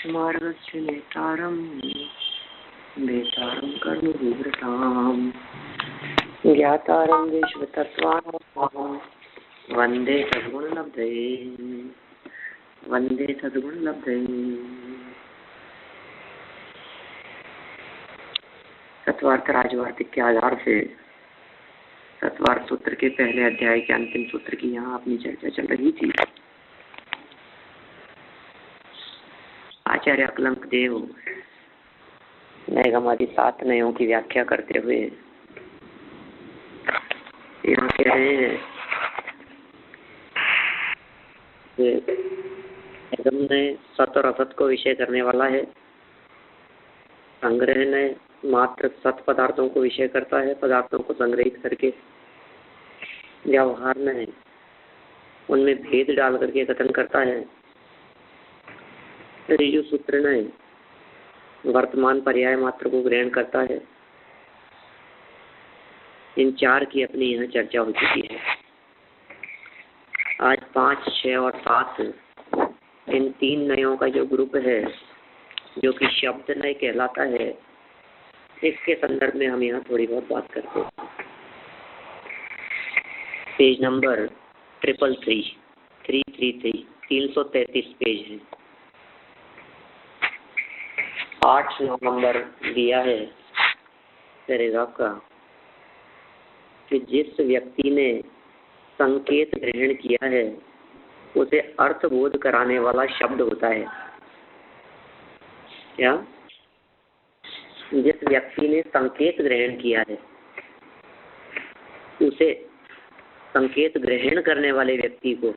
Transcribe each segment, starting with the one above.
मार्गस्य नेतारं वेतारं कर्मविवृतां ज्ञातारं विश्वतत्त्वानां वन्दे सद्गुणलब्धये वन्दे सद्गुणलब्धये। तत्वार्थ राजवार्तिक के आधार से तत्वार्थ सूत्र के पहले अध्याय के अंतिम सूत्र की यहाँ अपनी चर्चा चल रही थी। आचार्य अकलंक देव नैगमादि 7 नयों की व्याख्या करते हुए यहाँ कह रहे हैं कि नैगम ने सत और असत को विषय करने वाला है, संग्रह ने मात्र सत पदार्थों को विषय करता है, पदार्थों को संग्रहित करके। व्यवहार में उनमें भेद डाल करके कथन करता है। ऋजु सूत्र ने वर्तमान पर्याय मात्र को ग्रहण करता है। इन 4 की अपनी यहाँ चर्चा हो चुकी है। आज 5, 6 और 7 इन 3 नयों का जो ग्रुप है, जो कि शब्द नय कहलाता है, इसके संदर्भ में हम यहाँ थोड़ी बहुत बात करते हैं। पेज नंबर 333 पेज है। 8-9 नंबर दिया है पैराग्राफ का कि जिस व्यक्ति ने संकेत ग्रहण किया है उसे अर्थबोध कराने वाला शब्द होता है। क्या? जिस व्यक्ति ने संकेत ग्रहण किया है उसे संकेत ग्रहण करने वाले व्यक्ति को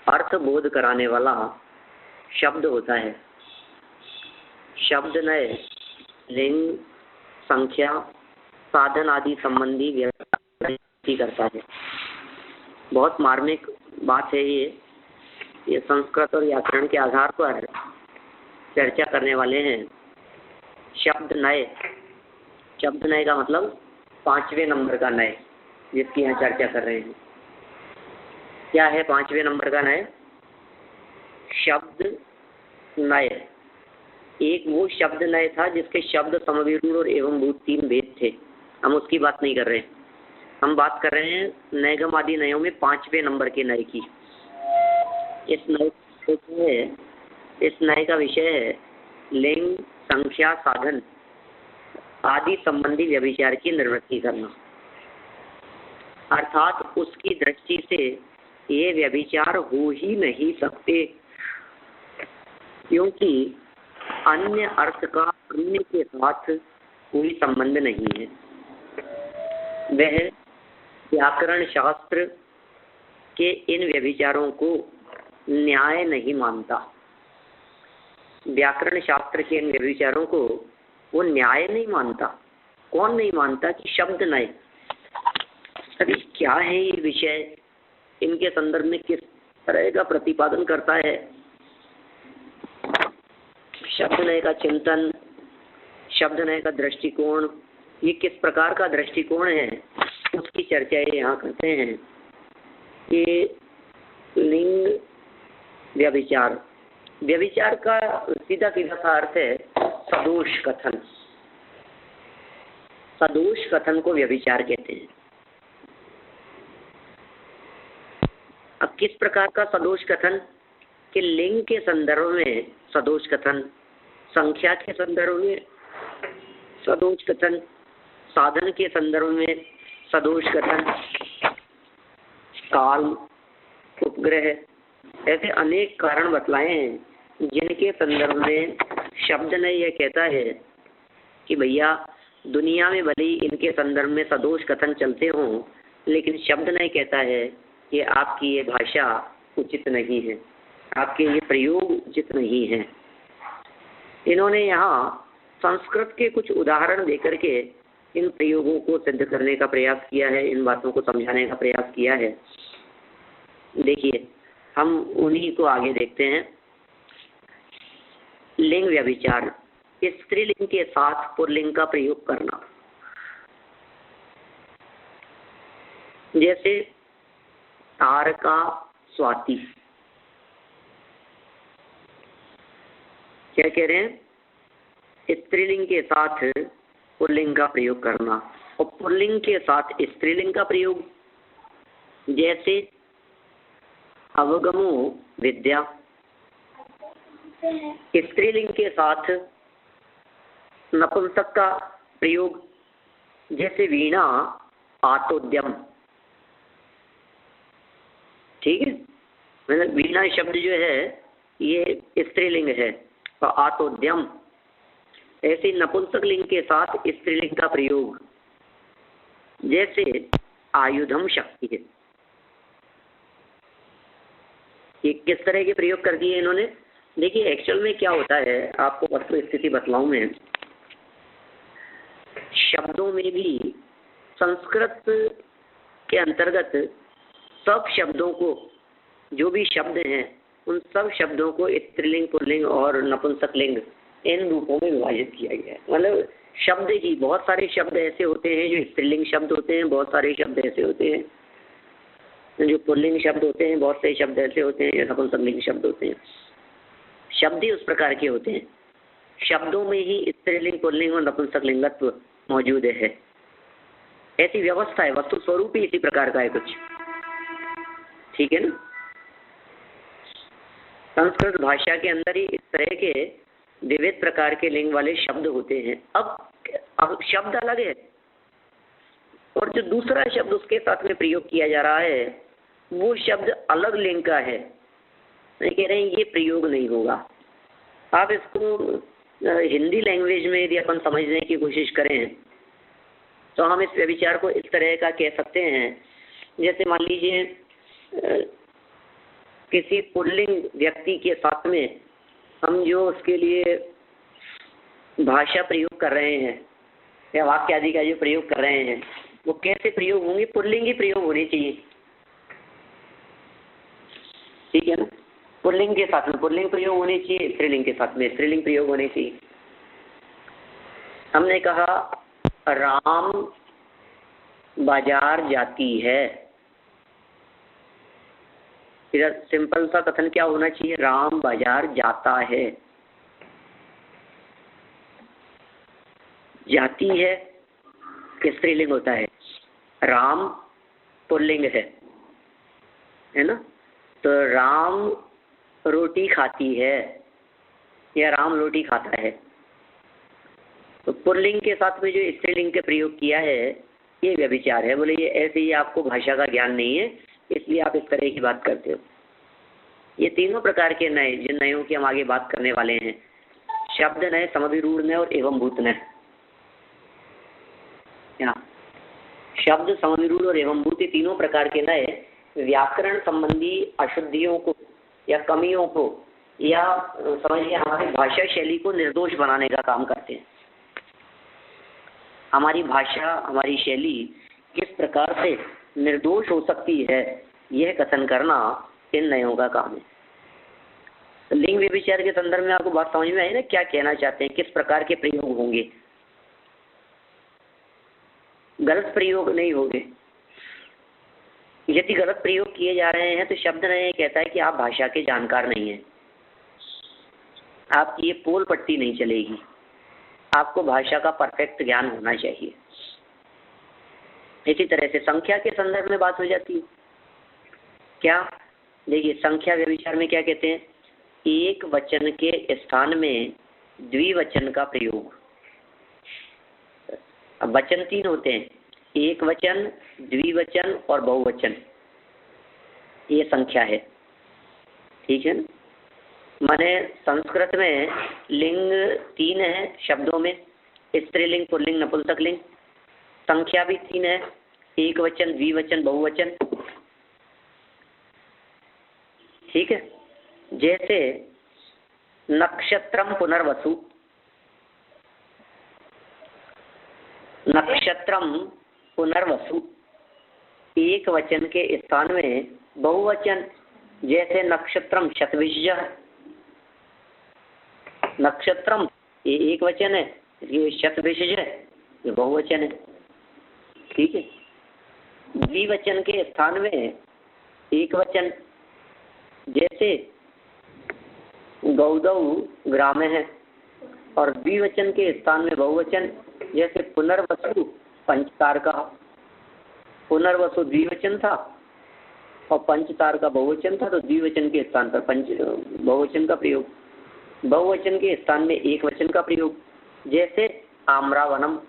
अर्थबोध कराने वाला शब्द होता है। शब्द नय लिंग, संख्या, साधन आदि संबंधी व्यवस्था करता है। बहुत मार्मिक बात है ये संस्कृत और व्याकरण के आधार पर चर्चा करने वाले हैं। शब्द नय का मतलब 5वें नंबर का नय, जिसकी यहाँ चर्चा कर रहे हैं। क्या है 5वें नंबर का नय? शब्द नय एक वो शब्द नय था जिसके शब्द, समविरूढ़ और एवंभूत 3 भेद थे। हम उसकी बात नहीं कर रहे हैं, हम बात कर रहे हैं नैगम आदि नयों में 5वें नंबर के नय की। इस नय का विषय है लिंग, संख्या, साधन आदि संबंधी व्यभिचार की निवृत्ति करना। अर्थात उसकी दृष्टि से ये व्यभिचार हो ही नहीं सकते, क्योंकि अन्य अर्थ का अन्य के साथ कोई संबंध नहीं है। वह व्याकरण शास्त्र के इन व्यभिचारों को न्याय नहीं मानता। व्याकरण शास्त्र के इन व्यभिचारों को वो न्याय नहीं मानता। कौन नहीं मानता? कि शब्द नय। अभी क्या है ये विषय, इनके संदर्भ में किस तरह का प्रतिपादन करता है? शब्द नय का चिंतन, शब्द नय का दृष्टिकोण, ये किस प्रकार का दृष्टिकोण है, उसकी चर्चा ये यहाँ करते हैं। कि लिंग व्यभिचार, व्यभिचार का सीधा सीधा सा अर्थ है सदोष कथन। सदोष कथन को व्यभिचार कहते हैं। अब किस प्रकार का सदोष कथन? कि लिंग के संदर्भ में सदोष कथन, संख्या के संदर्भ में सदोष कथन, साधन के संदर्भ में सदोष कथन, काल, उपग्रह, ऐसे अनेक कारण बतलाए हैं जिनके संदर्भ में शब्द ने यह कहता है कि भैया दुनिया में भले ही इनके संदर्भ में सदोष कथन चलते हों, लेकिन शब्द ने कहता है कि आपकी ये भाषा उचित नहीं है, आपके ये प्रयोग उचित नहीं है। इन्होंने यहाँ संस्कृत के कुछ उदाहरण देकर के इन प्रयोगों को सिद्ध करने का प्रयास किया है, इन बातों को समझाने का प्रयास किया है। देखिए, हम उन्हीं को आगे देखते हैं। लिंग व्यभिचार, स्त्रीलिंग के साथ पुल्लिंग का प्रयोग करना। जैसे तारका, स्वाति, क्या कह रहे हैं, स्त्रीलिंग के साथ पुल्लिंग का प्रयोग करना, और पुल्लिंग के साथ स्त्रीलिंग का प्रयोग, जैसे अवगमो विद्या, स्त्रीलिंग के साथ नपुंसक का प्रयोग, जैसे वीणा आतोद्यम। ठीक है, मतलब वीणा शब्द जो है ये स्त्रीलिंग है, और आतोद्यम ऐसे नपुंसक लिंग के साथ स्त्रीलिंग का प्रयोग, जैसे आयुधम शक्ति है। ये किस तरह के प्रयोग कर दिए इन्होंने। देखिए एक्चुअल में क्या होता है, आपको वस्तु स्थिति बतलाऊं मैं। शब्दों में भी संस्कृत के अंतर्गत सब शब्दों को, जो भी शब्द हैं उन सब शब्दों को स्त्रीलिंग, पुल्लिंग और नपुंसक लिंग इन रूपों में विभाजित किया गया है। मतलब शब्द ही, बहुत सारे शब्द ऐसे होते हैं जो स्त्रीलिंग शब्द होते हैं, बहुत सारे शब्द ऐसे होते हैं जो पुल्लिंग शब्द होते हैं, बहुत से शब्द ऐसे होते हैं जो नपुंसक लिंग शब्द होते हैं। शब्द ही उस प्रकार के होते हैं, शब्दों में ही स्त्रीलिंग, पुल्लिंग और नपुंसक लिंगत्व मौजूद है। ऐसी व्यवस्था है, वस्तु स्वरूप ही इसी प्रकार का है कुछ। ठीक है ना। संस्कृत भाषा के अंदर ही इस तरह के विविध प्रकार के लिंग वाले शब्द होते हैं। अब शब्द अलग है, और जो दूसरा शब्द उसके साथ में प्रयोग किया जा रहा है वो शब्द अलग लिंग का है। मैं कह रहे हैं ये प्रयोग नहीं होगा। आप इसको हिंदी लैंग्वेज में यदि अपन समझने की कोशिश करें तो हम इस विचार को इस तरह का कह सकते हैं, जैसे मान लीजिए किसी पुल्लिंग व्यक्ति के साथ में हम जो उसके लिए भाषा प्रयोग कर रहे हैं या वाक्य आदि का जो प्रयोग कर रहे हैं वो कैसे प्रयोग होंगे, पुल्लिंग ही प्रयोग होनी चाहिए। ठीक है ना। पुल्लिंग के साथ में पुल्लिंग प्रयोग होनी चाहिए, स्त्रीलिंग के साथ में स्त्रीलिंग प्रयोग होनी चाहिए। हमने कहा राम बाजार जाती है, इधर सिंपल सा कथन क्या होना चाहिए, राम बाजार जाता है। जाती है स्त्रीलिंग होता है, राम पुल्लिंग है ना। तो राम रोटी खाती है या राम रोटी खाता है। तो पुल्लिंग के साथ में जो स्त्रीलिंग के प्रयोग किया है ये व्यभिचार है। बोले ये ऐसे ही आपको भाषा का ज्ञान नहीं है इसलिए आप इस तरह की बात करते हो। ये तीनों प्रकार के नए, जिन नयों की हम आगे बात करने वाले हैं, शब्द नय, समविरूढ़ नय और एवं भूत नय। शब्द, समविरूढ़ और एवं भूत, ये तीनों प्रकार के नय व्याकरण संबंधी अशुद्धियों को या कमियों को या समझिए हमारी भाषा शैली को निर्दोष बनाने का काम करते हैं। हमारी भाषा, हमारी शैली किस प्रकार से निर्दोष हो सकती है यह कथन करना इन नयों का काम है। तो लिंग व्यभिचार के संदर्भ में आपको बात समझ में आई ना, क्या कहना चाहते हैं, किस प्रकार के प्रयोग होंगे। गलत प्रयोग नहीं होंगे। यदि गलत प्रयोग किए जा रहे हैं तो शब्द नय कहता है कि आप भाषा के जानकार नहीं हैं, आपकी ये पोल पट्टी नहीं चलेगी, आपको भाषा का परफेक्ट ज्ञान होना चाहिए। इसी तरह से संख्या के संदर्भ में बात हो जाती है। क्या, देखिए संख्या व्यभिचार में क्या कहते हैं, एक वचन के स्थान में द्विवचन का प्रयोग। अब वचन तीन होते हैं, एक वचन, द्विवचन और बहुवचन, ये संख्या है। ठीक है ना। माने संस्कृत में लिंग तीन है शब्दों में, स्त्रीलिंग, पुल्लिंग, नपुंसक लिंग। संख्या भी तीन है, एक वचन, द्विवचन, बहुवचन। ठीक है। जैसे नक्षत्रम पुनर्वसु, नक्षत्रम पुनर्वसु, एक वचन के स्थान में बहुवचन, जैसे नक्षत्रम शतभिषज। नक्षत्रम ये एक वचन है, ये शतभिषज है, ये बहुवचन है। ठीक है। द्विवचन के स्थान में एक वचन, जैसे गौदौ ग्रामे है, और द्विवचन के स्थान में बहुवचन, जैसे पुनर्वसु पंचतार का, पुनर्वसु द्विवचन था और पंचतार का बहुवचन था, तो द्विवचन के स्थान पर बहुवचन का प्रयोग, बहुवचन के स्थान में एक वचन का प्रयोग, जैसे आम्रावनम,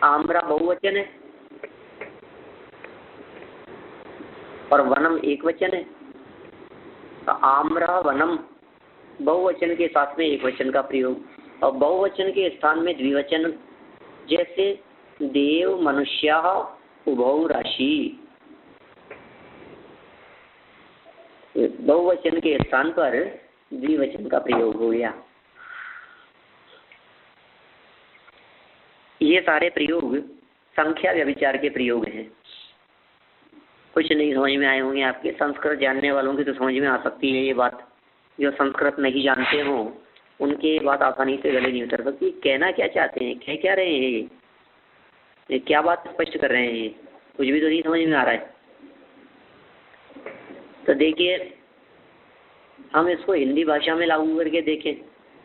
आम्रा बहुवचन है और वनम एक वचन है, तो आम्रा वनम बहुवचन के साथ में एक वचन का प्रयोग, और बहुवचन के स्थान में द्विवचन, जैसे देव मनुष्या उभौ राशि, बहुवचन के स्थान पर द्विवचन का प्रयोग हो गया। ये सारे प्रयोग संख्या व्यभिचार के प्रयोग हैं। कुछ नहीं समझ में आए होंगे आपके, संस्कृत जानने वालों की तो समझ में आ सकती है ये बात, जो संस्कृत नहीं जानते हो उनके ये बात आसानी से गले नहीं उतर सकती। कहना क्या चाहते हैं, कह क्या रहे हैं, ये क्या बात स्पष्ट कर रहे हैं, कुछ भी तो नहीं समझ में आ रहा है। तो देखिए हम इसको हिंदी भाषा में लागू करके देखें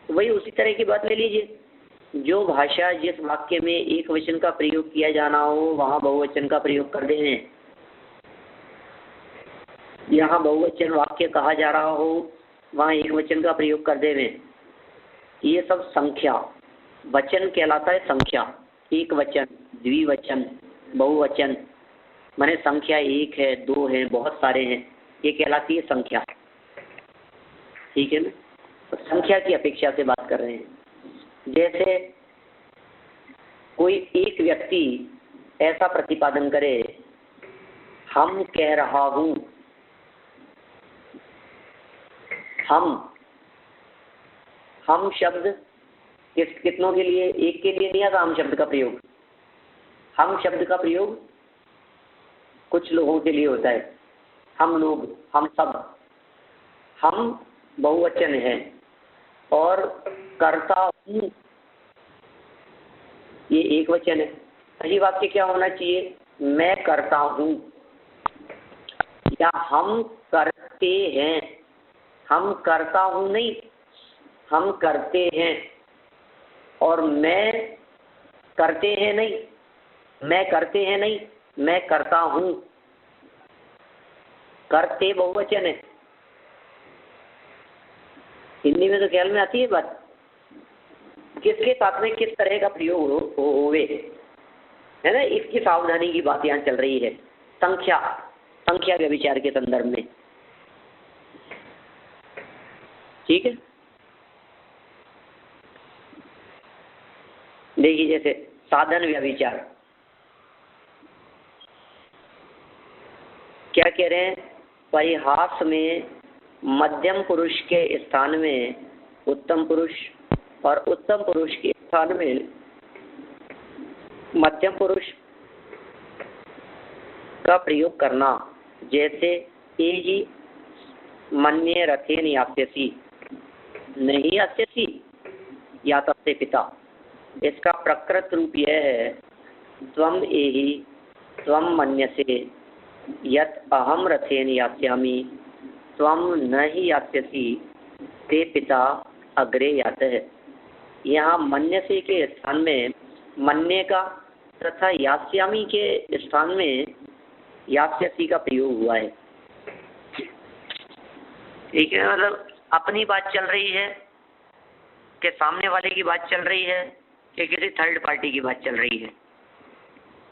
तो वही उसी तरह की बात ले लीजिए। जो भाषा जिस वाक्य में एक वचन का प्रयोग किया जाना हो वहाँ बहुवचन का प्रयोग कर दें, यहाँ बहुवचन वाक्य कहा जा रहा हो वहाँ एक वचन का प्रयोग कर दें। ये सब संख्या वचन कहलाता है। संख्या एक वचन, द्विवचन, बहुवचन, माने संख्या एक है, दो है, बहुत सारे हैं, ये कहलाती है संख्या। ठीक है ना, तो संख्या की अपेक्षा से बात कर रहे हैं। जैसे कोई एक व्यक्ति ऐसा प्रतिपादन करे, हम कह रहा हूं, हम शब्द कितनों के लिए, एक के लिए नहीं आता हम शब्द का प्रयोग। हम शब्द का प्रयोग कुछ लोगों के लिए होता है, हम लोग, हम सब। हम बहुवचन है और करता हूं ये एक वचन है। सही वाक्य क्या होना चाहिए, मैं करता हूं या हम करते हैं। हम करता हूं नहीं, हम करते हैं, और मैं करते हैं नहीं, मैं करते हैं नहीं, मैं करता हूं। करते बहुवचन है। हिंदी में तो ख्याल में आती है बात, किसके साथ में किस तरह का प्रयोग होवे, है ना। इसकी सावधानी की बात यहाँ चल रही है संख्या व्यभिचार के संदर्भ में। ठीक है, देखिए जैसे साधन व्यभिचार क्या कह रहे हैं, परिहास में मध्यम पुरुष के स्थान में उत्तम पुरुष और उत्तम पुरुष के स्थान में मध्यम पुरुष का प्रयोग करना। जैसे एहि मन्ये रथेन यास्यसि, नहीं यास्यसि या तस्य पिता। इसका प्रकृत रूप यह है, त्वम एहि त्वम मन्यसे यत् अहम रथेन यास्यामि, त्वम न ही यास्यसि ते पिता अग्रे यातः। यहाँ मन्यसे के स्थान में मन्य का तथा यास्यामी के स्थान में यास्यसि का प्रयोग हुआ है। ठीक है, मतलब अपनी बात चल रही है कि सामने वाले की बात चल रही है कि किसी थर्ड पार्टी की बात चल रही है,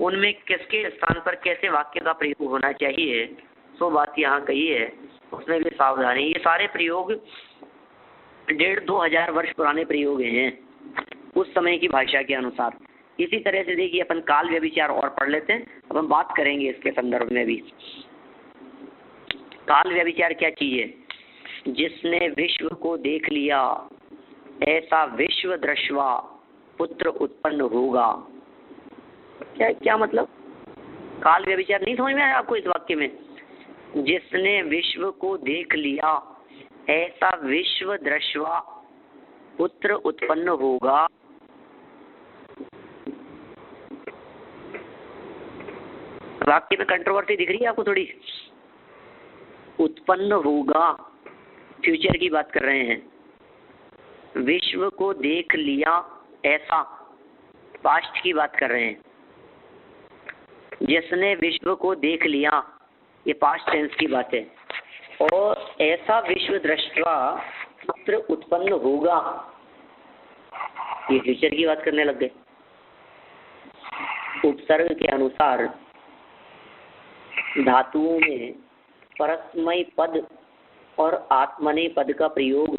उनमें किसके स्थान पर कैसे वाक्य का प्रयोग होना चाहिए, सो बात यहाँ कही है, उसमें भी सावधानी। ये सारे प्रयोग 1,500-2 हजार वर्ष पुराने प्रयोग हैं उस समय की भाषा के अनुसार। इसी तरह से देखिए अपन काल व्यभिचार और पढ़ लेते हैं, अब हम बात करेंगे इसके संदर्भ में भी। काल व्यभिचार क्या चीज है, जिसने विश्व को देख लिया ऐसा विश्व दृश्वा पुत्र उत्पन्न होगा। क्या मतलब, काल व्यभिचार नहीं समझ में आया आपको इस वाक्य में। जिसने विश्व को देख लिया ऐसा विश्व दृश्वा पुत्र उत्पन्न होगा। वाक्य में कंट्रोवर्सी दिख रही है आपको थोड़ी, उत्पन्न होगा, फ्यूचर की बात कर रहे हैं। विश्व को देख लिया ऐसा, पास्ट की बात कर रहे हैं। जिसने विश्व को देख लिया, ये पास्ट टेंस की बात है। और ऐसा विश्व दृष्टा पुत्र उत्पन्न होगा, ये फ्यूचर की बात करने लग गए। उपसर्ग के अनुसार धातुओं में परस्मय पद और आत्मनेय पद का प्रयोग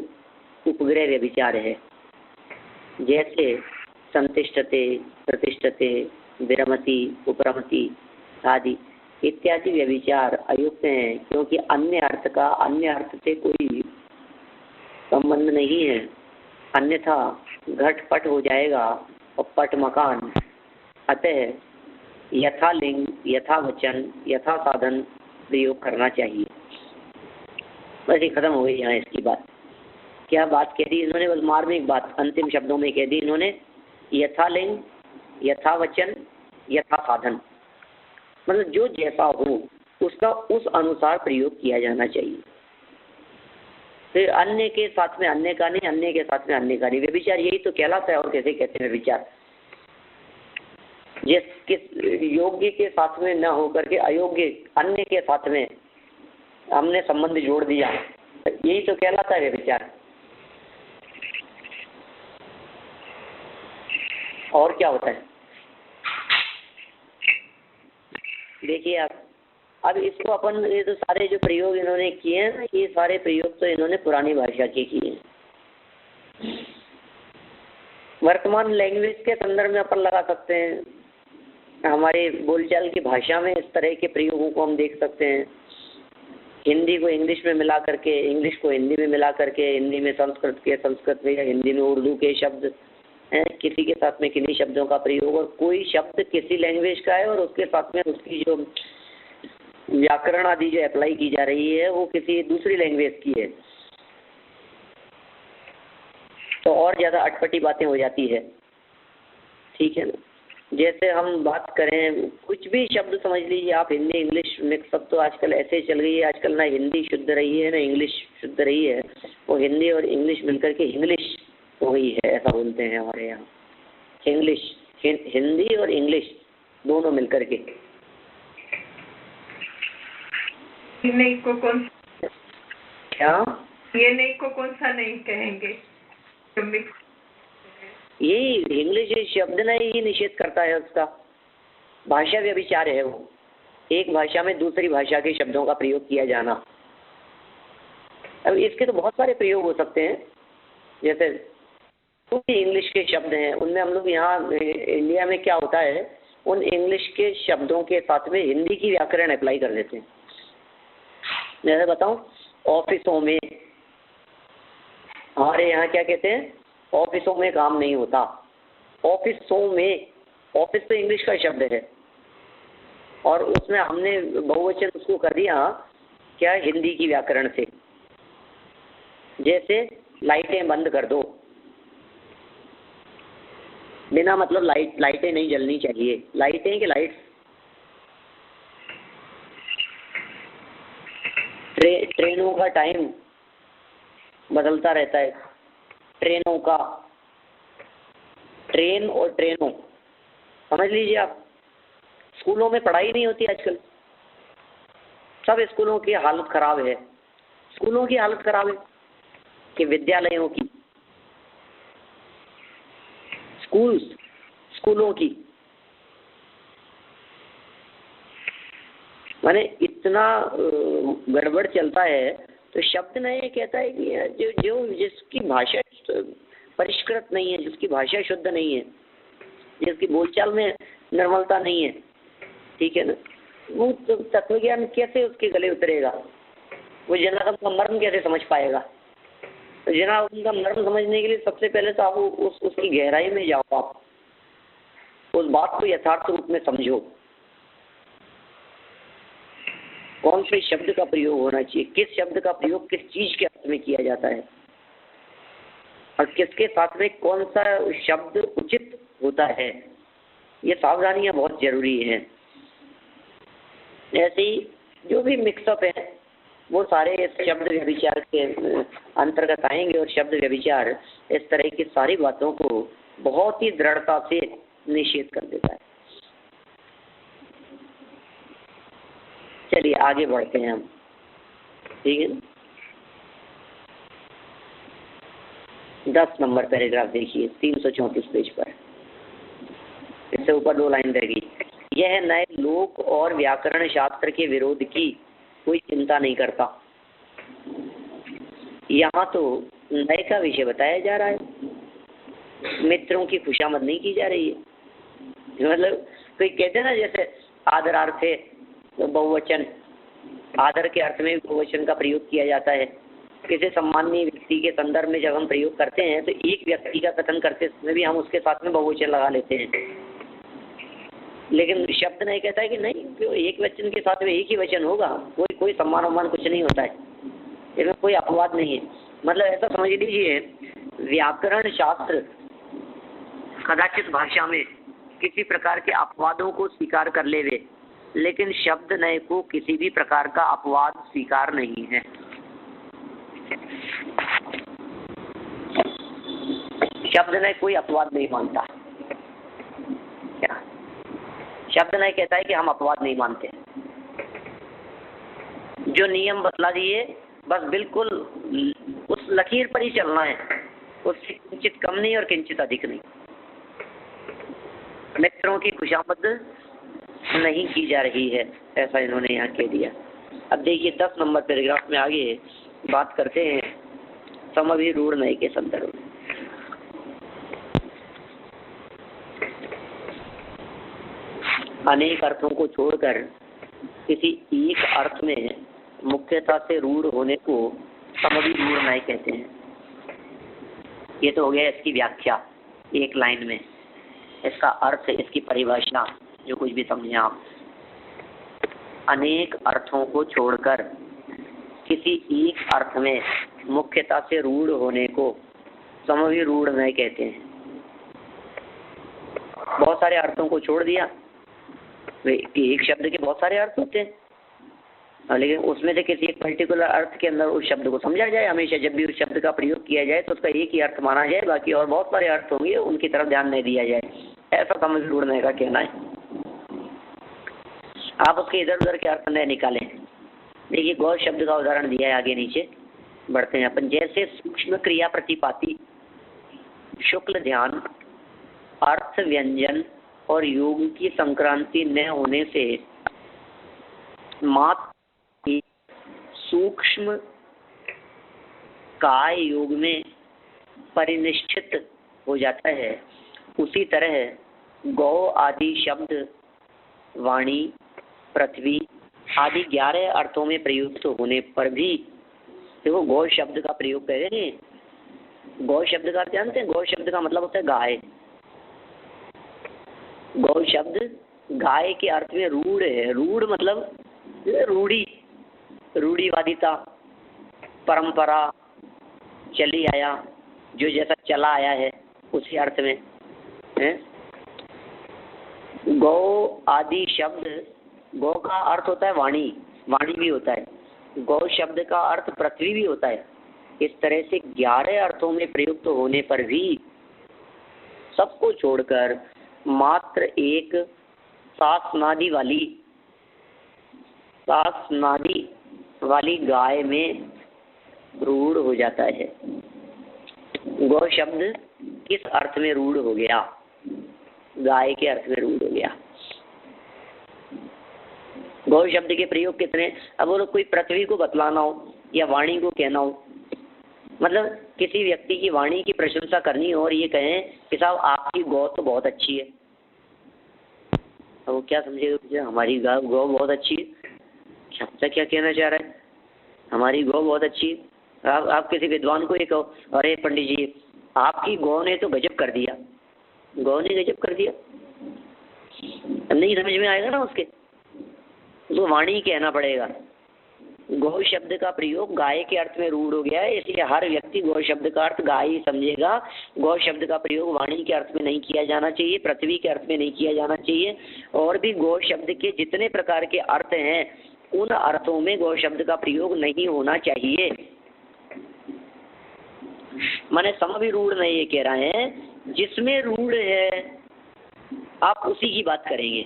उपग्रह व्यभिचार है। जैसे संतिष्ठते, प्रतिष्ठते, विरमति, उपरमति आदि इत्यादि व्यभिचार अयुक्त हैं, क्योंकि अन्य अर्थ का अन्य अर्थ से कोई संबंध नहीं है। अन्यथा घट पट हो जाएगा और पट मकान। अतः यथा लिंग, यथा वचन, यथा साधन प्रयोग करना चाहिए। बस ये खत्म हो गई यहाँ इसकी बात। क्या बात कह दी इन्होंने? बस मार्मिक बात अंतिम शब्दों में कह दी इन्होंने। यथा लिंग, यथा वचन, यथा साधन, मतलब जो जैसा हो उसका उस अनुसार प्रयोग किया जाना चाहिए। फिर अन्य के साथ में अन्य का नहीं, अन्य के साथ में अन्य का नहीं। व्यभिचार यही तो कहलाता है। और कैसे कहते हैं व्यभिचार? जिस किस योग्य के साथ में न होकर के अयोग्य अन्य के साथ में हमने संबंध जोड़ दिया, यही तो कहलाता है व्यभिचार। और क्या होता है? देखिए आप, अब इसको अपन, ये तो सारे जो प्रयोग इन्होंने किए हैं ना, ये सारे प्रयोग तो इन्होंने पुरानी भाषा के किए हैं। वर्तमान लैंग्वेज के संदर्भ में अपन लगा सकते हैं। हमारे बोलचाल की भाषा में इस तरह के प्रयोगों को हम देख सकते हैं। हिंदी को इंग्लिश में मिला करके, इंग्लिश को हिंदी में मिला करके, हिंदी में संस्कृत के संस्कृत में, या हिंदी में उर्दू के शब्द हैं, किसी के साथ में किन्हीं शब्दों का प्रयोग। और कोई शब्द किसी लैंग्वेज का है और उसके साथ में उसकी जो व्याकरण आदि जो अप्लाई की जा रही है वो किसी दूसरी लैंग्वेज की है, तो और ज़्यादा अटपटी बातें हो जाती है। ठीक है ना? जैसे हम बात करें, कुछ भी शब्द समझ लीजिए आप, हिंदी इंग्लिश मिक्सअप तो आजकल ऐसे चल गई है। आजकल ना हिंदी शुद्ध रही है ना इंग्लिश शुद्ध रही है, वो हिंदी और इंग्लिश मिलकर के इंग्लिश हो गई है, ऐसा बोलते हैं हमारे यहाँ। इंग्लिश, हिंदी और इंग्लिश दोनों मिलकर के। नहीं को कौन, क्या ये नहीं को कौन सा नहीं कहेंगे? यही इंग्लिश शब्द ना ही निषेध करता है उसका। भाषा व्यभिचार है वो, एक भाषा में दूसरी भाषा के शब्दों का प्रयोग किया जाना। अब इसके तो बहुत सारे प्रयोग हो सकते हैं। जैसे कुछ इंग्लिश के शब्द हैं, उनमें हम लोग यहाँ इंडिया में क्या होता है, उन इंग्लिश के शब्दों के साथ में हिंदी की व्याकरण अप्लाई कर देते हैं। जैसे बताऊं, ऑफिसों में, हमारे यहाँ क्या कहते हैं, ऑफिसों में काम नहीं होता। ऑफिसों में, ऑफिस तो इंग्लिश का शब्द है और उसमें हमने बहुवचन उसको कर दिया क्या, हिंदी की व्याकरण से। जैसे लाइटें बंद कर दो, बिना मतलब लाइटें नहीं जलनी चाहिए। लाइटें कि लाइट्स? ट्रेनों का टाइम बदलता रहता है। ट्रेनों का, ट्रेन और ट्रेनों समझ लीजिए आप। स्कूलों में पढ़ाई नहीं होती आजकल, सब स्कूलों की हालत खराब है। स्कूलों की हालत खराब है कि विद्यालयों की, स्कूलों की, माने इतना गड़बड़ चलता है। तो शब्द न ये कहता है कि जो जिसकी भाषा परिष्कृत नहीं है, जिसकी भाषा शुद्ध नहीं है, जिसकी बोलचाल में निर्मलता नहीं है, ठीक है ना, वो तो तत्व ज्ञान कैसे उसके गले उतरेगा? वो जनाब का मर्म कैसे समझ पाएगा? तो जनाब उनका मर्म समझने के लिए सबसे पहले तो आप उसकी गहराई में जाओ, आप उस बात को यथार्थ रूप में समझो। कौन से शब्द का प्रयोग होना चाहिए, किस शब्द का प्रयोग किस चीज के अर्थ में किया जाता है, और किसके साथ में कौन सा शब्द उचित होता है, ये सावधानियां बहुत जरूरी हैं। ऐसे ही जो भी मिक्सअप है, वो सारे इस शब्द व्यभिचार के अंतर्गत आएंगे और शब्द व्यभिचार इस तरह की सारी बातों को बहुत ही दृढ़ता से निषेध कर देता है। चलिए आगे बढ़ते हैं हम, ठीक है। 10 नंबर पैराग्राफ देखिए, 334 पेज पर, इससे ऊपर 2 लाइन रह गई। यह नए लोक और व्याकरण शास्त्र के विरोध की कोई चिंता नहीं करता। यहाँ तो नए का विषय बताया जा रहा है, मित्रों की खुशामद नहीं की जा रही है। मतलब कोई कहते हैं ना, जैसे आदरार्थे तो बहुवचन, आदर के अर्थ में बहुवचन का प्रयोग किया जाता है। किसी सम्माननीय व्यक्ति के संदर्भ में जब हम प्रयोग करते हैं तो एक व्यक्ति का कथन करते समय भी हम उसके साथ में बहुवचन लगा लेते हैं, लेकिन शब्द नहीं कहता है कि नहीं, क्यों एक वचन के साथ में एक ही वचन होगा, कोई सम्मान उम्मान कुछ नहीं होता है, इसमें कोई अपवाद नहीं है। मतलब ऐसा समझ लीजिए, व्याकरण शास्त्र कदाचित भाषा में किसी प्रकार के अपवादों को स्वीकार कर लेवे, लेकिन शब्द नय को किसी भी प्रकार का अपवाद स्वीकार नहीं है। शब्द नय कोई अपवाद नहीं मानता। क्या शब्द नय कहता है कि हम अपवाद नहीं मानते, जो नियम बतला दिए बस बिल्कुल उस लकीर पर ही चलना है, उससे किंचित कम नहीं और किंचित अधिक नहीं। मित्रों की खुशामद नहीं की जा रही है, ऐसा इन्होंने यहाँ कह दिया। अब देखिए 10 नंबर पैराग्राफ में आगे बात करते हैं समभिरूढ़ नय के संदर्भ में। अनेक अर्थों को छोड़कर किसी एक अर्थ में मुख्यता से रूढ़ होने को समभिरूढ़ नय कहते हैं। ये तो हो गया इसकी व्याख्या एक लाइन में, इसका अर्थ, इसकी परिभाषा, जो कुछ भी समझे आप। अनेक अर्थों को छोड़कर किसी एक अर्थ में मुख्यता से रूढ़ होने को समभिरूढ़ नय कहते हैं। बहुत सारे अर्थों को छोड़ दिया, एक शब्द के बहुत सारे अर्थ होते हैं, लेकिन उसमें से किसी एक पर्टिकुलर अर्थ के अंदर उस शब्द को समझा जाए। हमेशा जब भी उस शब्द का प्रयोग किया जाए तो उसका एक ही अर्थ माना जाए, बाकी और बहुत सारे अर्थ होंगे उनकी तरफ ध्यान नहीं दिया जाए, ऐसा समभिरूढ़ नय का कहना है। आप उसके इधर उधर के अर्थ नय निकालें। देखिए गौर शब्द का उदाहरण दिया है, आगे नीचे बढ़ते हैं अपन। जैसे सूक्ष्म क्रिया प्रतिपाती, शुक्ल ध्यान, अर्थ व्यंजन और योग की संक्रांति न होने से मात्र सूक्ष्म काय योग में परिनिष्ठित हो जाता है, उसी तरह गौ आदि शब्द वाणी, पृथ्वी आदि 11 अर्थों में प्रयुक्त होने पर भी, देखो गौ शब्द का प्रयोग कर रहे हैं। गौ शब्द का जानते हैं, गौ शब्द का मतलब होता है गाय। गौ शब्द गाय के अर्थ में रूढ़ है। रूढ़ मतलब रूढ़ी, रूढ़िवादिता, परंपरा, चली आया, जो जैसा चला आया है उसी अर्थ में है। गौ आदि शब्द, गौ का अर्थ होता है वाणी, वाणी भी होता है। गौ शब्द का अर्थ पृथ्वी भी होता है। इस तरह से 11 अर्थों में प्रयुक्त होने पर भी सबको छोड़कर मात्र एक सासनादी वाली गाय में रूढ़ हो जाता है। गौ शब्द किस अर्थ में रूढ़ हो गया? गाय के अर्थ में रूढ़ हो गया। गौ शब्द के प्रयोग कितने? अब वो कोई पृथ्वी को बतलाना हो या वाणी को कहना हो, मतलब किसी व्यक्ति की वाणी की प्रशंसा करनी हो और ये कहें कि साहब आपकी गौ तो बहुत अच्छी है, अब वो क्या समझेगा? हमारी गौ बहुत अच्छी है, क्या कहना चाह रहा है? हमारी गौ बहुत अच्छी है। आप किसी विद्वान को ये कहो, अरे पंडित जी आपकी गौ ने तो गजब कर दिया, गौ ने गजब कर दिया, नहीं समझ में आएगा ना उसके, तो वाणी कहना पड़ेगा। गौ शब्द का प्रयोग गाय के अर्थ में रूढ़ हो गया है, इसलिए हर व्यक्ति गौ शब्द का अर्थ गाय ही समझेगा। गौ शब्द का प्रयोग वाणी के अर्थ में नहीं किया जाना चाहिए, पृथ्वी के अर्थ में नहीं किया जाना चाहिए, और भी गौ शब्द के जितने प्रकार के अर्थ हैं उन अर्थों में गौ शब्द का प्रयोग नहीं होना चाहिए। माने समभिरूढ़ में ये कह रहे हैं जिसमें रूढ़ है आप उसी की बात करेंगे,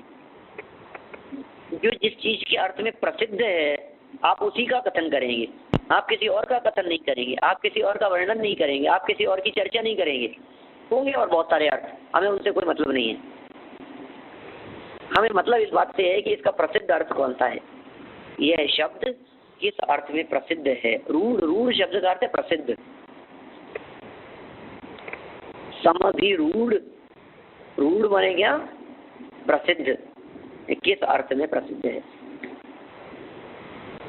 जो जिस चीज के अर्थ में प्रसिद्ध है आप उसी का कथन करेंगे, आप किसी और का कथन नहीं करेंगे, आप किसी और का वर्णन नहीं करेंगे, आप किसी और की चर्चा नहीं करेंगे। होंगे और बहुत सारे अर्थ, हमें उनसे कोई मतलब नहीं है। हमें मतलब इस बात से है कि इसका प्रसिद्ध अर्थ कौन सा है, यह शब्द किस अर्थ में प्रसिद्ध है। रूढ़, रूढ़ शब्द का अर्थ है प्रसिद्ध। समभिरूढ़, रूढ़ माने क्या, प्रसिद्ध, किस अर्थ में प्रसिद्ध है।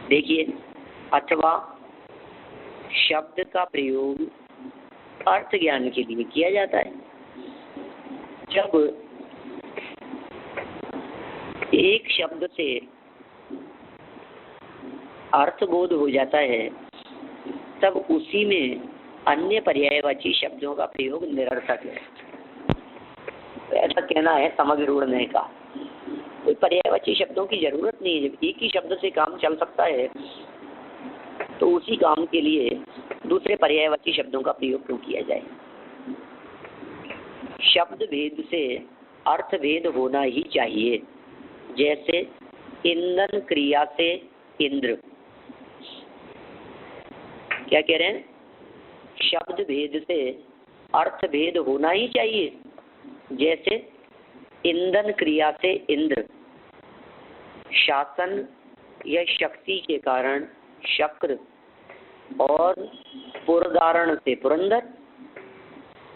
देखिए, अथवा शब्द का प्रयोग अर्थ ज्ञान के लिए किया जाता है। जब एक शब्द से अर्थबोध हो जाता है तब उसी में अन्य पर्यायवाची शब्दों का प्रयोग निरर्थक है, ऐसा कहना है समभिरूढ़ ने का। कोई पर्यायवाची शब्दों की जरूरत नहीं है। जब एक ही शब्द से काम चल सकता है तो उसी काम के लिए दूसरे पर्यायवाची शब्दों का प्रयोग क्यों किया जाए। शब्द भेद से अर्थ भेद होना ही चाहिए। जैसे ईंधन क्रिया से इंद्र, क्या कह रहे हैं, शब्द भेद से अर्थ भेद होना ही चाहिए। जैसे ईंधन क्रिया से इंद्र, शासन या शक्ति के कारण शक्र और पुरदारण से पुरंदर,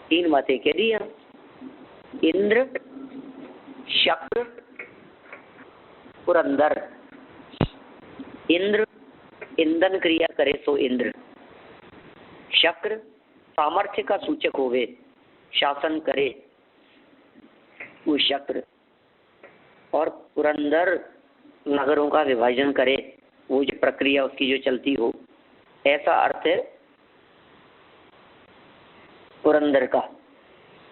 तीन बातें कह दी। इंद्र, शक्र, पुरंदर। इंद्र ईंधन क्रिया करे सो इंद्र, शक्र सामर्थ्य का सूचक होवे, शासन करे वो शक्र, और पुरंदर नगरों का विभाजन करे, वो जो प्रक्रिया उसकी जो चलती हो, ऐसा अर्थ है पुरंदर का।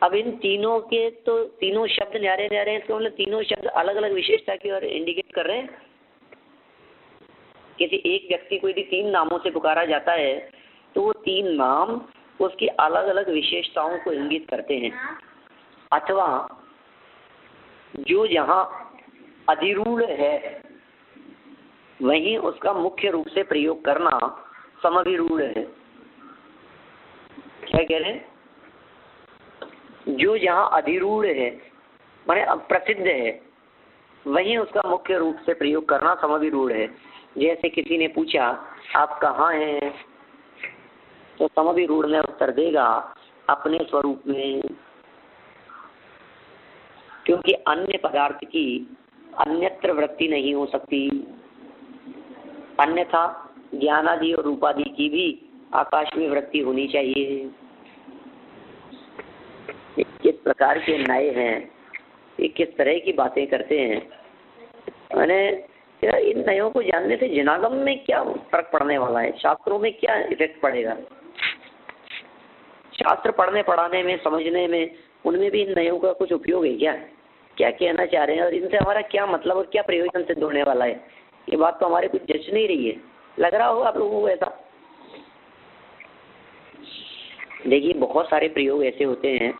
अब इन तीनों के तो तीनों शब्द न्यारे न्यारे हैं, तो मतलब तीनों शब्द अलग अलग विशेषता की ओर इंडिकेट कर रहे हैं। किसी एक व्यक्ति को यदि तीन नामों से पुकारा जाता है तो वो तीन नाम उसकी अलग अलग विशेषताओं को इंगित करते हैं। अथवा जो जहाँ अधिरूढ़ है वहीं उसका मुख्य रूप से प्रयोग करना समभिरूढ़ है। क्या कह रहे हैं, जो जहाँ अधिरूढ़ है माने प्रसिद्ध है वहीं उसका मुख्य रूप से प्रयोग करना समभिरूढ़ है। जैसे किसी ने पूछा आप कहाँ हैं, तो समभिरूढ़ ने उत्तर देगा अपने स्वरूप में, क्योंकि अन्य पदार्थ की अन्यत्र वृत्ति नहीं हो सकती, अन्यथा ज्ञानादि और रूपादि की भी आकाश में वृत्ति होनी चाहिए। किस प्रकार के नए हैं, ये किस तरह की बातें करते हैं। मैंने इन नयों को जानने से जनागम में क्या फर्क पड़ने वाला है, शास्त्रों में क्या इफेक्ट पड़ेगा। शास्त्र पढ़ने पढ़ाने में, समझने में, उनमें भी इन नयों का कुछ उपयोग है क्या, क्या कहना चाह रहे हैं और इनसे हमारा क्या मतलब और क्या प्रयोजन सिद्ध होने वाला है। ये बात तो हमारे कुछ जच नहीं रही है, लग रहा होगा आप लोगों को ऐसा। देखिए, बहुत सारे प्रयोग ऐसे होते हैं,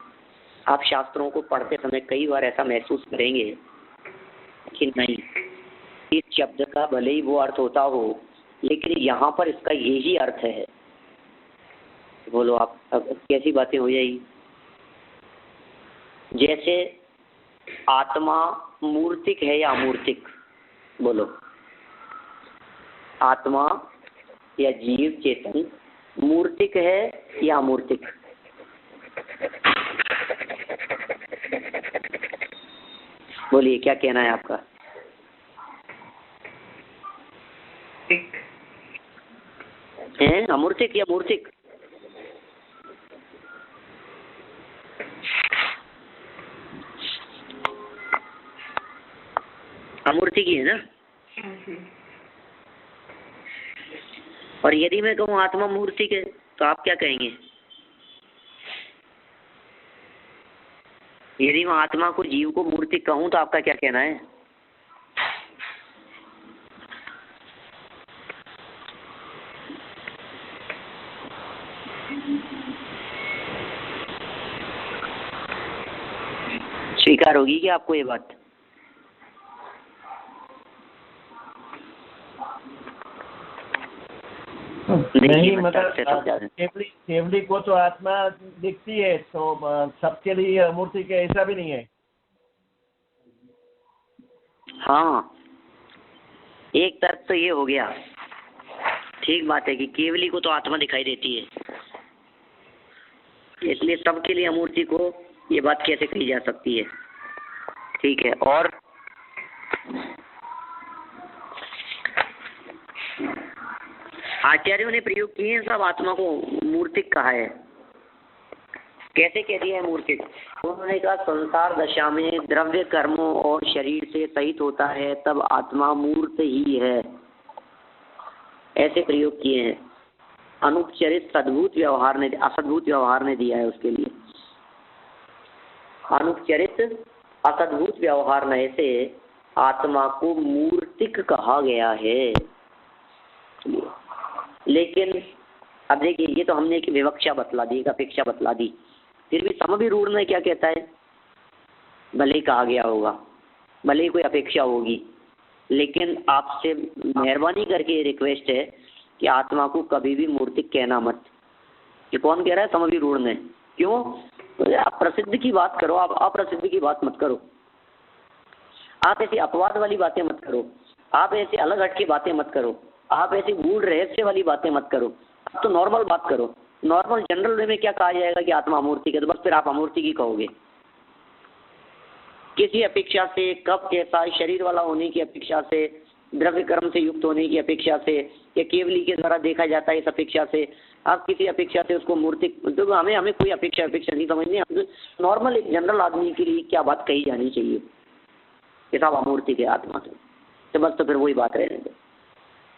आप शास्त्रों को पढ़ते समय कई बार ऐसा महसूस करेंगे कि नहीं, इस शब्द का भले ही वो अर्थ होता हो लेकिन यहाँ पर इसका यही अर्थ है। बोलो आप, अब कैसी बातें हो जाएगी। जैसे आत्मा मूर्तिक है या अमूर्तिक, बोलो, आत्मा या जीव चेतन मूर्तिक है या अमूर्तिक। बोलिए क्या कहना है आपका। है अमूर्तिक या मूर्तिक। अमूर्तिक ही है ना। और यदि मैं कहूँ आत्मा मूर्तिक है तो आप क्या कहेंगे। यदि मैं आत्मा को, जीव को मूर्तिक कहूँ तो आपका क्या कहना है। स्वीकार होगी क्या आपको ये बात? नहीं, मतलब केवली को तो आत्मा दिखती है, तो सबके लिए मूर्ति के ऐसा भी नहीं है। हाँ, एक तर्क तो ये हो गया, ठीक बात है कि केवली को तो आत्मा दिखाई देती है, इसलिए सबके लिए अमूर्ति को ये बात कैसे कही जा सकती है। ठीक है, और आचार्यों ने प्रयोग किए हैं सब आत्मा को मूर्तिक कहा है। कैसे कह दिया है मूर्तिक? उन्होंने कहा संसार दशा में द्रव्य कर्मों और शरीर से सहित होता है तब आत्मा मूर्त ही है, ऐसे प्रयोग किए हैं। अनुपचरित सद्भूत व्यवहार ने, असद्भूत व्यवहार ने दिया है उसके लिए। अनुपचरित असद्भूत व्यवहार ने से आत्मा को मूर्तिक कहा गया है। लेकिन अब देखिए, ये तो हमने एक विवक्षा बतला दी, एक अपेक्षा बतला दी, फिर भी समभिरूढ़ में क्या कहता है? भले ही कहा गया होगा, भले ही कोई अपेक्षा होगी, लेकिन आपसे मेहरबानी करके रिक्वेस्ट है कि आत्मा को कभी भी मूर्तिक कहना मत। ये कौन कह रहा है? समभिरूढ़ ने। क्यों? तो आप प्रसिद्ध की बात करो, आप अप्रसिद्ध की बात मत करो, आप ऐसी अपवाद वाली बातें मत करो, आप ऐसी अलग हट की बातें मत करो, आप ऐसी गूढ़ रहस्य वाली बातें मत करो। आप तो नॉर्मल बात करो। नॉर्मल जनरल वे में क्या कहा जाएगा कि आत्मा अमूर्तिक है, तो बस फिर आप अमूर्तिक ही कहोगे। किसी अपेक्षा से, कब कैसा शरीर वाला होने की अपेक्षा से, द्रव्य कर्म से युक्त होने की अपेक्षा से, या केवली के द्वारा देखा जाता है इस अपेक्षा से, आप किसी अपेक्षा से उसको मूर्तिक, तो हमें कोई अपेक्षा नहीं समझनी। हम नॉर्मल एक जनरल आदमी के लिए क्या बात कही जानी चाहिए कि साहब अमूर्तिक है आत्मा, तो बस तो फिर वही बात रहने दो।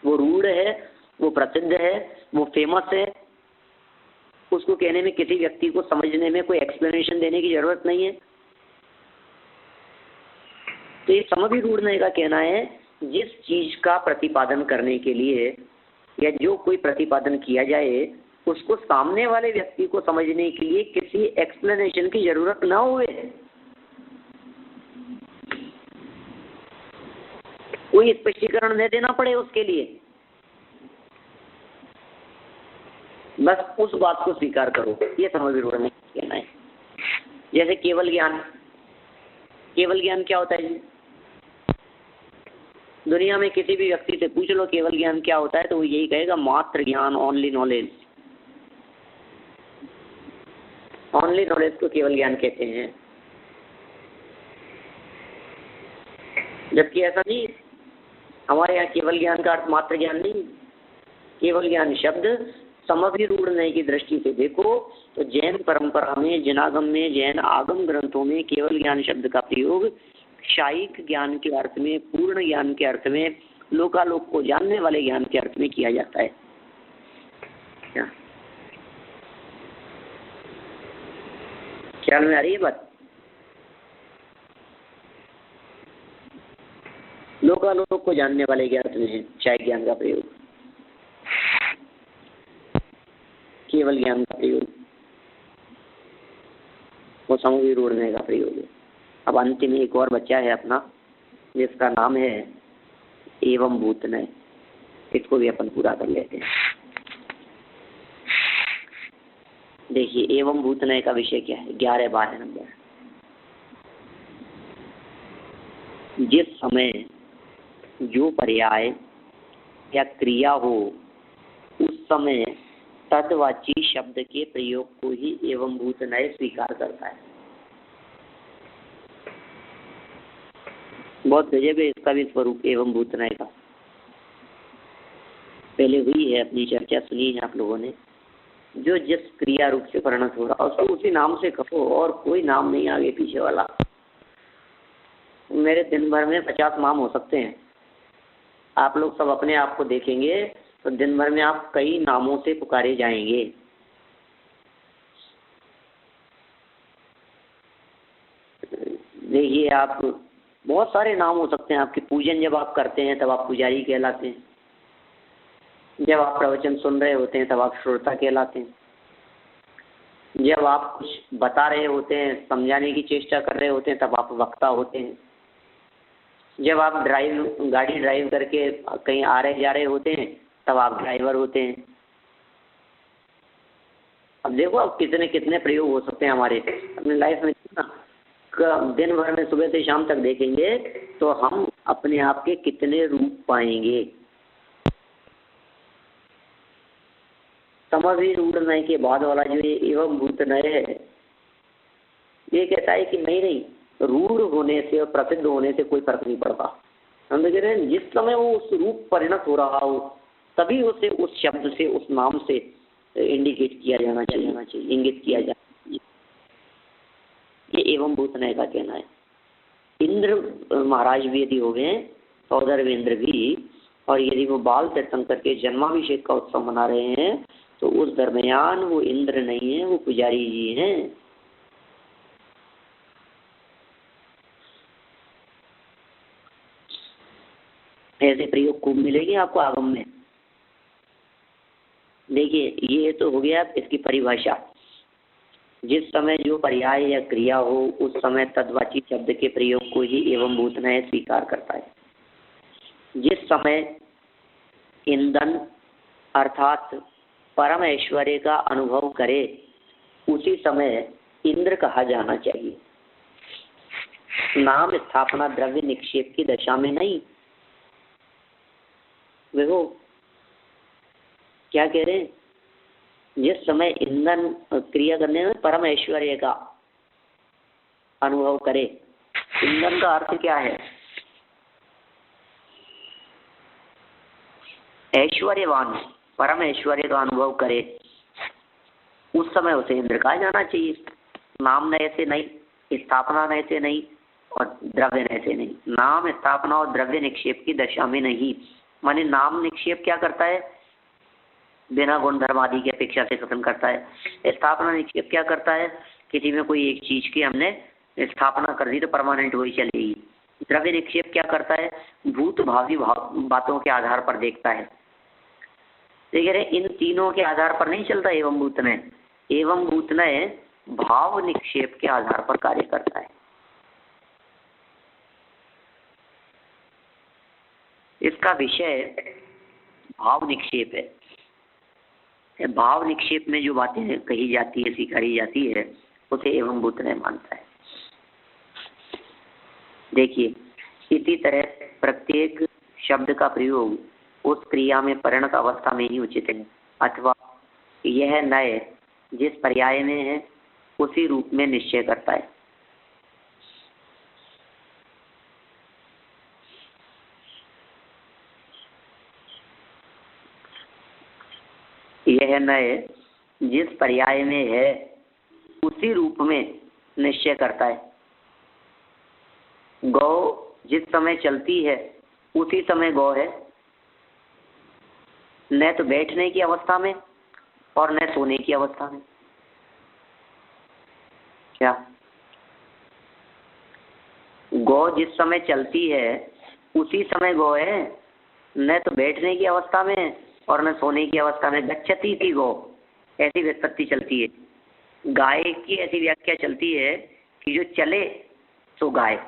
वो रूढ़ है, वो प्रसिद्ध है, वो फेमस है, उसको कहने में, किसी व्यक्ति को समझने में कोई एक्सप्लेनेशन देने की जरूरत नहीं है। तो ये समभिरूढ़ का कहना है, जिस चीज का प्रतिपादन करने के लिए या जो कोई प्रतिपादन किया जाए उसको सामने वाले व्यक्ति को समझने के लिए किसी एक्सप्लेनेशन की जरूरत ना हुए, कोई स्पष्टीकरण न देना पड़े उसके लिए, बस उस बात को स्वीकार करो, ये समभिरूढ़ में कहना है। जैसे केवल ज्ञान, केवल ज्ञान क्या होता है जी? दुनिया में किसी भी व्यक्ति से पूछ लो केवल ज्ञान क्या होता है, तो वो यही कहेगा मात्र ज्ञान, ओनली नॉलेज। ओनली नॉलेज को केवल ज्ञान कहते हैं, जबकि ऐसा नहीं। हमारे यहाँ केवल ज्ञान का अर्थ मात्र ज्ञान नहीं। केवल ज्ञान शब्द समभिरूढ़ की दृष्टि से देखो तो जैन परंपरा में, जनागम में, जैन आगम ग्रंथों में केवल ज्ञान शब्द का प्रयोग शायिक ज्ञान के अर्थ में, पूर्ण ज्ञान के अर्थ में, लोकालोक को जानने वाले ज्ञान के अर्थ में किया जाता है। क्या ख्याल में आ रही है बात? लोकालोक को जानने वाले के अर्थ में है शायिक ज्ञान का प्रयोग, केवल ज्ञान का प्रयोग वो समभिरूढ़ का प्रयोग है। अब अंतिम एक और बच्चा है अपना, जिसका नाम है एवं भूतनय। इसको भी अपन पूरा कर लेते हैं। देखिए एवं भूतनय का विषय क्या है? 11-12 नंबर। जिस समय जो पर्याय या क्रिया हो उस समय तद्वाची शब्द के प्रयोग को ही एवं भूतनय स्वीकार करता है। बहुत गजब है इसका भी स्वरूप एवं भूतनय का। पहले हुई है अपनी चर्चा, सुनी है आप लोगों ने। जो जिस क्रिया रूप से परिणत हो रहा उसको उसी नाम से कहो, और कोई नाम नहीं आगे पीछे वाला। मेरे दिन भर में 50 नाम हो सकते हैं। आप लोग सब अपने आप को देखेंगे तो दिन भर में आप कई नामों से पुकारे जाएंगे। देखिए आप, बहुत सारे नाम हो सकते हैं आपके। पूजन जब आप करते हैं तब आप पुजारी कहलाते हैं, जब आप प्रवचन सुन रहे होते हैं तब आप श्रोता कहलाते हैं, जब आप कुछ बता रहे होते हैं, समझाने की चेष्टा कर रहे होते हैं, तब आप वक्ता होते हैं। जब आप गाड़ी ड्राइव करके कहीं आ रहे जा रहे होते हैं, तब आप ड्राइवर होते हैं। अब देखो अब कितने कितने प्रयोग हो सकते हैं हमारे अपनी लाइफ में ना। दिन भर में सुबह से शाम तक देखेंगे तो हम अपने आप के कितने रूप पाएंगे। समझी रूढ़ के बाद वाला जो ये एवं भूत नय है, ये कहता है कि नहीं, रूढ़ होने से और प्रसिद्ध होने से कोई फर्क नहीं पड़ता। हम तो कह रहे हैं जिस समय वो उस रूप परिणत हो रहा हो, तभी उसे उस शब्द से, उस नाम से इंडिकेट किया जाना चाहिए, इंगित किया जाना चाहिए। ये एवं भूत नय का कहना है। इंद्र महाराज भी यदि हो गए, सौदर इंद्र भी, और यदि वो बाल तीर्थंकर के जन्माभिषेक का उत्सव मना रहे हैं, तो उस दरमियान वो इंद्र नहीं है, वो पुजारी जी हैं। ऐसे प्रयोग खूब मिलेंगे आपको आगम में। देखिए ये तो हो गया इसकी परिभाषा। जिस समय जो पर्याय या क्रिया हो, उस समय तद्वाची शब्द के प्रयोग को ही एवं भूत नय स्वीकार करता है। जिस समय ईंधन अर्थात परम ऐश्वर्य का अनुभव करे, उसी समय इंद्र कहा जाना चाहिए। नाम स्थापना द्रव्य निक्षेप की दशा में नहीं। देखो क्या कह रहे हैं, जिस समय ईंधन क्रिया करने में परम ऐश्वर्य का अनुभव करे। ईंधन का अर्थ क्या है? ऐश्वर्यवान, परम ऐश्वर्य का अनुभव करे, उस समय उसे इंद्र कहा जाना चाहिए। नाम नय से नहीं, स्थापना नय से नहीं, और द्रव्य नय से नहीं। नाम स्थापना और द्रव्य निक्षेप की दशा में नहीं। माने नाम निक्षेप क्या करता है? बिना गुण धर्म आदि की अपेक्षा से कथन करता है। स्थापना निक्षेप क्या करता है? किसी में कोई एक चीज की हमने स्थापना कर दी तो परमानेंट वही चलेगी। द्रव्य निक्षेप क्या करता है? भूत भावी बातों के आधार पर देखता है। देख रहे, इन तीनों के आधार पर नहीं चलता एवं भूत नय। एवं भूत नय भाव निक्षेप के आधार पर कार्य करता है। इसका विषय भाव निक्षेप है। भाव निक्षेप में जो बातें कही जाती है, स्वीकारी जाती है, उसे एवं भूत नय मानता है। देखिए, इसी तरह प्रत्येक शब्द का प्रयोग उस क्रिया में परिणत अवस्था में ही उचित है, अथवा यह नय जिस पर्याय में है उसी रूप में निश्चय करता है। यह नय जिस पर्याय में है उसी रूप में निश्चय करता है। गौ जिस समय चलती है उसी समय गौ है, न तो बैठने की अवस्था में और न सोने की अवस्था में। क्या गौ जिस समय चलती है उसी समय गौ है, न तो बैठने की अवस्था में और न सोने की अवस्था में। गच्छति थी गौ, ऐसी व्युत्पत्ति चलती है। गाय की ऐसी व्याख्या चलती है कि जो चले सो गाय,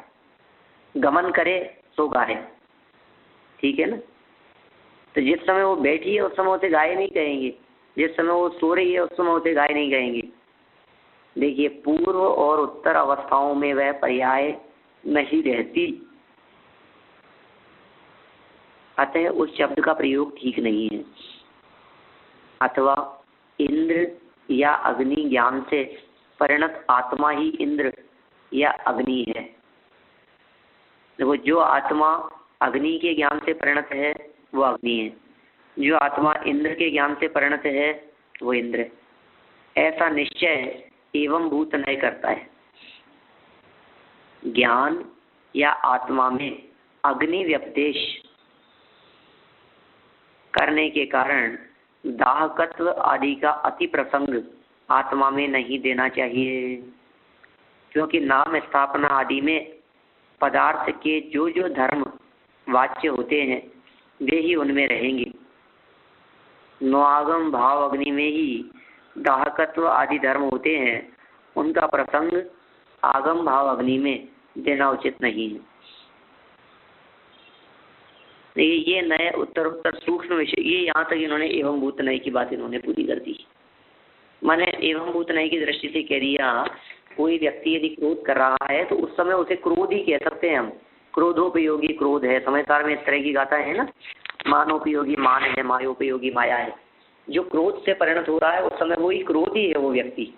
गमन करे सो गाय। ठीक है ना? तो जिस समय वो बैठी है उस समय उसे गाय नहीं कहेंगे, जिस समय वो सो रही है उस समय उसे गाय नहीं कहेंगे। देखिए, पूर्व और उत्तर अवस्थाओं में वह पर्याय नहीं रहती, अतः उस शब्द का प्रयोग ठीक नहीं है। अथवा इंद्र या अग्नि ज्ञान से परिणत आत्मा ही इंद्र या अग्नि है। देखो, जो आत्मा अग्नि के ज्ञान से परिणत है वो अग्नि है, जो आत्मा इंद्र के ज्ञान से परिणत है वो इंद्र है। ऐसा निश्चय एवं भूत नय करता है। ज्ञान या आत्मा में अग्नि व्यपदेश करने के कारण दाहकत्व आदि का अति प्रसंग आत्मा में नहीं देना चाहिए, क्योंकि नाम स्थापना आदि में पदार्थ के जो जो धर्म वाच्य होते हैं वे ही उनमें रहेंगे। नुआगम भाव अग्नि में ही दाहकत्व आदि धर्म होते हैं, उनका प्रसंग आगम भाव अग्नि में देना उचित नहीं है। ये नए उत्तर सूक्ष्म विषय, ये यहाँ तक इन्होंने एवं भूत नय की बात इन्होंने पूरी कर दी। मैंने एवं भूत नय की दृष्टि से कह दिया, कोई व्यक्ति यदि क्रोध कर रहा है तो उस समय उसे क्रोध ही कह सकते हैं हम। क्रोधोपयोगी क्रोध है, समयसार में इस तरह की गाथा है ना, मानोपयोगी मान है, मायोपयोगी माया है। जो क्रोध से परिणत हो रहा है उस समय वही क्रोध ही है वो व्यक्ति,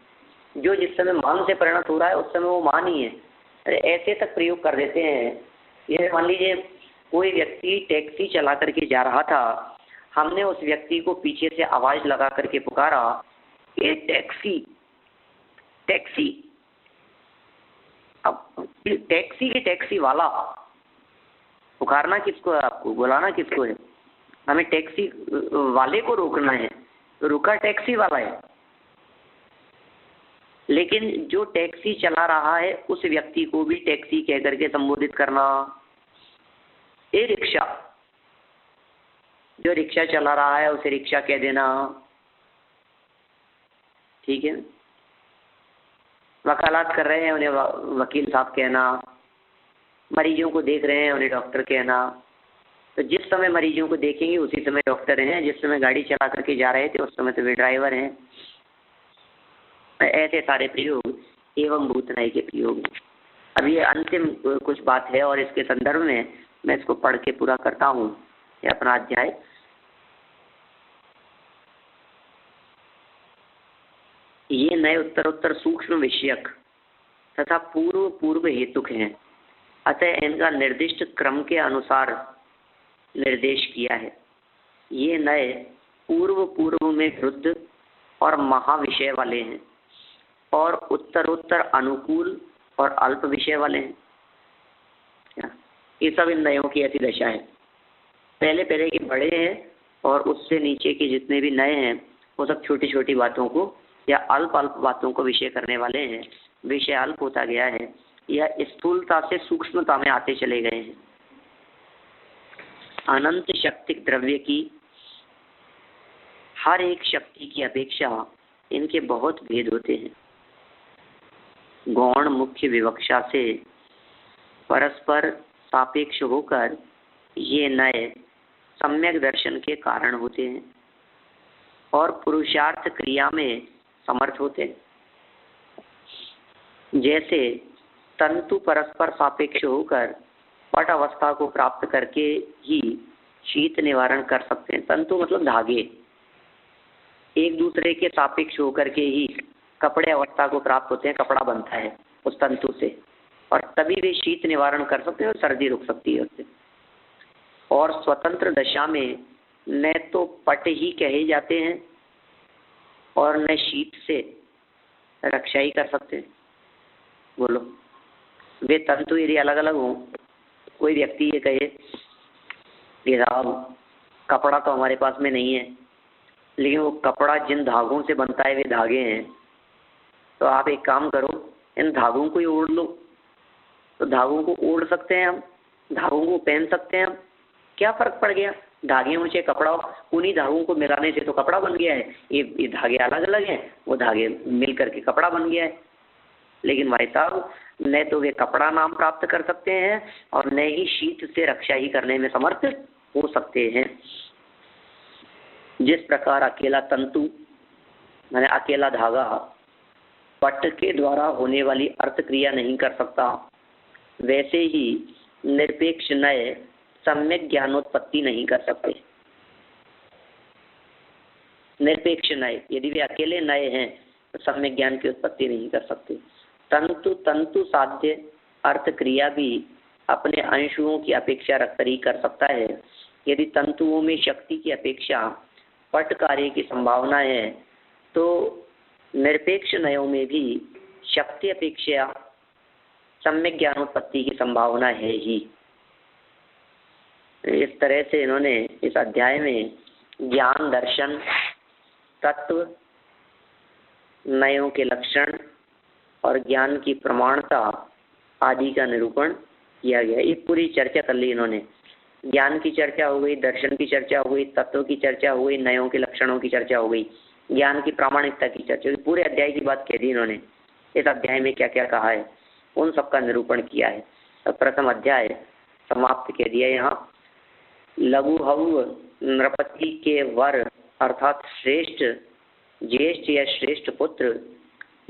जो जिस समय मान से परिणत हो रहा है उस समय वो मान ही है। अरे ऐसे तक प्रयोग कर देते हैं। ये मान लीजिए कोई व्यक्ति टैक्सी चला करके जा रहा था, हमने उस व्यक्ति को पीछे से आवाज लगा करके पुकारा, ये टैक्सी टैक्सी। अब टैक्सी के टैक्सी वाला, पुकारना किसको है आपको, बुलाना किसको है? हमें टैक्सी वाले को रोकना है, तो रुका टैक्सी वाला है। लेकिन जो टैक्सी चला रहा है उस व्यक्ति को भी टैक्सी कह करके संबोधित करना। ए रिक्शा, जो रिक्शा चला रहा है उसे रिक्शा कह देना, ठीक है। वकालत कर रहे हैं उन्हें वकील साहब कहना, मरीजों को देख रहे हैं उन्हें डॉक्टर कहना। तो जिस समय मरीजों को देखेंगे उसी समय डॉक्टर हैं, जिस समय गाड़ी चला करके जा रहे थे उस समय तो वे ड्राइवर हैं। ऐसे सारे प्रयोग एवं भूत नय के प्रयोग। अब ये अंतिम कुछ बात है और इसके संदर्भ में मैं इसको पढ़ के पूरा करता हूँ। ये अपना अध्याय ये नए उत्तरोत्तर सूक्ष्म विषयक तथा पूर्व पूर्व हेतुक हैं, अतः इनका निर्दिष्ट क्रम के अनुसार निर्देश किया है। ये नए पूर्व पूर्व में वृद्ध और महाविषय वाले हैं और उत्तरोत्तर अनुकूल और अल्प विषय वाले हैं। ये सब इन नयों की ऐसी दशा है। पहले पहले के बड़े हैं और उससे नीचे के जितने भी नए हैं वो सब छोटी छोटी बातों को या अल्प अल्प बातों को विषय करने वाले हैं। विषय अल्प होता गया है या स्थूलता से सूक्ष्मता में आते चले गए हैं। अनंत शक्ति द्रव्य की हर एक शक्ति की अपेक्षा इनके बहुत भेद होते हैं। गौण मुख्य विवक्षा से परस्पर सापेक्ष होकर ये नए सम्यक दर्शन के कारण होते हैं और पुरुषार्थ क्रिया में समर्थ होते हैं। जैसे तंतु परस्पर सापेक्ष होकर पट अवस्था को प्राप्त करके ही शीत निवारण कर सकते हैं। तंतु मतलब धागे, एक दूसरे के सापेक्ष होकर के ही कपड़े अवस्था को प्राप्त होते हैं, कपड़ा बनता है उस तंतु से, और तभी वे शीत निवारण कर सकते हैं और सर्दी रुक सकती है उससे। और स्वतंत्र दशा में न तो पट ही कहे जाते हैं और न शीत से रक्षा ही कर सकते हैं। बोलो, वे तंतु यदि अलग अलग हों, कोई व्यक्ति ये कहे कि साहब कपड़ा तो हमारे पास में नहीं है, लेकिन वो कपड़ा जिन धागों से बनता है वे धागे हैं, तो आप एक काम करो, इन धागों को ही ओढ़ लो। तो धागों को ओढ़ सकते हैं हम, धागों को पहन सकते हैं हम, क्या फर्क पड़ गया? धागे मुझे कपड़ा, उन्हीं धागों को मिलाने से तो कपड़ा बन गया है। ये धागे अलग अलग हैं, वो धागे मिल करके कपड़ा बन गया है। लेकिन भाई साहब, न तो वे कपड़ा नाम प्राप्त कर सकते हैं और न ही शीत से रक्षा ही करने में समर्थ हो सकते हैं। जिस प्रकार अकेला तंतु माने अकेला धागा पट के द्वारा होने वाली अर्थ क्रिया नहीं कर सकता, वैसे ही निरपेक्ष नय सम्यक ज्ञानोत्पत्ति नहीं कर सकते। निरपेक्ष नय, यदि वे अकेले नए हैं तो सम्यक ज्ञान की उत्पत्ति नहीं कर सकते। तंतु साध्य अर्थ क्रिया भी अपने अंशुओं की अपेक्षा रखकर ही कर सकता है। यदि तंतुओं में शक्ति की अपेक्षा पट कार्य की संभावना है तो निरपेक्ष नयों में भी शक्ति अपेक्षा सम्यक ज्ञानोत्पत्ति की संभावना है ही। इस तरह से इन्होंने इस अध्याय में ज्ञान, दर्शन, तत्व, नयों के लक्षण और ज्ञान की प्रमाणता आदि का निरूपण किया गया। ये पूरी चर्चा कर ली इन्होंने। ज्ञान की चर्चा हो गई, दर्शन की चर्चा हो गई, तत्व की चर्चा हो गई, नयों के लक्षणों की चर्चा हो गई। ज्ञान की प्रामाणिकता की चर्चा, पूरे अध्याय की बात कह दी इन्होंने, इस अध्याय में क्या क्या कहा है उन सबका निरूपण किया है। तो प्रथम अध्याय समाप्त कह दिया यहाँ। लघु हव नृपति के वर अर्थात श्रेष्ठ ज्येष्ठ या श्रेष्ठ पुत्र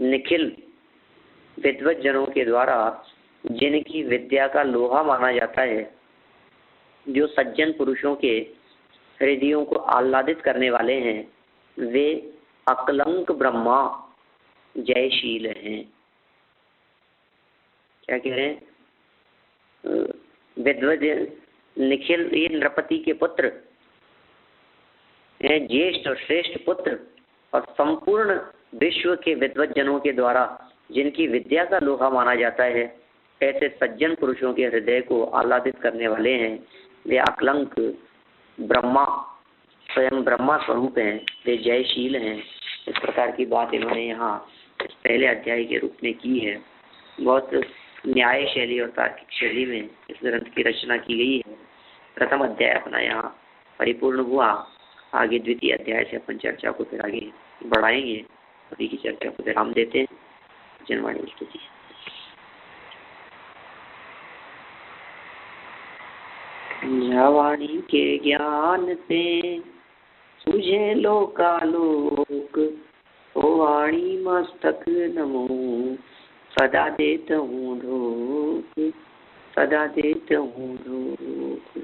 निखिल विद्वत जनों के द्वारा जिनकी विद्या का लोहा माना जाता है, जो सज्जन पुरुषों के हृदयों को आह्लादित करने वाले हैं, वे अकलंक ब्रह्मा जयशील हैं। क्या कह रहे हैं? विद्वत निखिल ये नृपति के पुत्र हैं, ज्येष्ठ और श्रेष्ठ पुत्र, और संपूर्ण विश्व के विद्वत जनों के द्वारा जिनकी विद्या का लोहा माना जाता है, ऐसे सज्जन पुरुषों के हृदय को आह्लादित करने वाले हैं, वे अकलंक ब्रह्मा स्वयं ब्रह्मा स्वरूप हैं, वे जयशील हैं। इस प्रकार की बात इन्होंने यहाँ इस पहले अध्याय के रूप में की है। बहुत न्याय शैली और तार्किक शैली में इस ग्रंथ की रचना की गई है। प्रथम अध्याय अपना यहाँ परिपूर्ण हुआ। आगे द्वितीय अध्याय से अपन चर्चा को फिर आगे बढ़ाएंगे। अभी की चर्चा को विराम देते हैं। जनवाणी स्तुति। वाणी के ज्ञान से तुझे लोकालोक, ओ वाणी मस्तक नमो, सदा देता हूँ धोख, सदा देता हूँ धोख।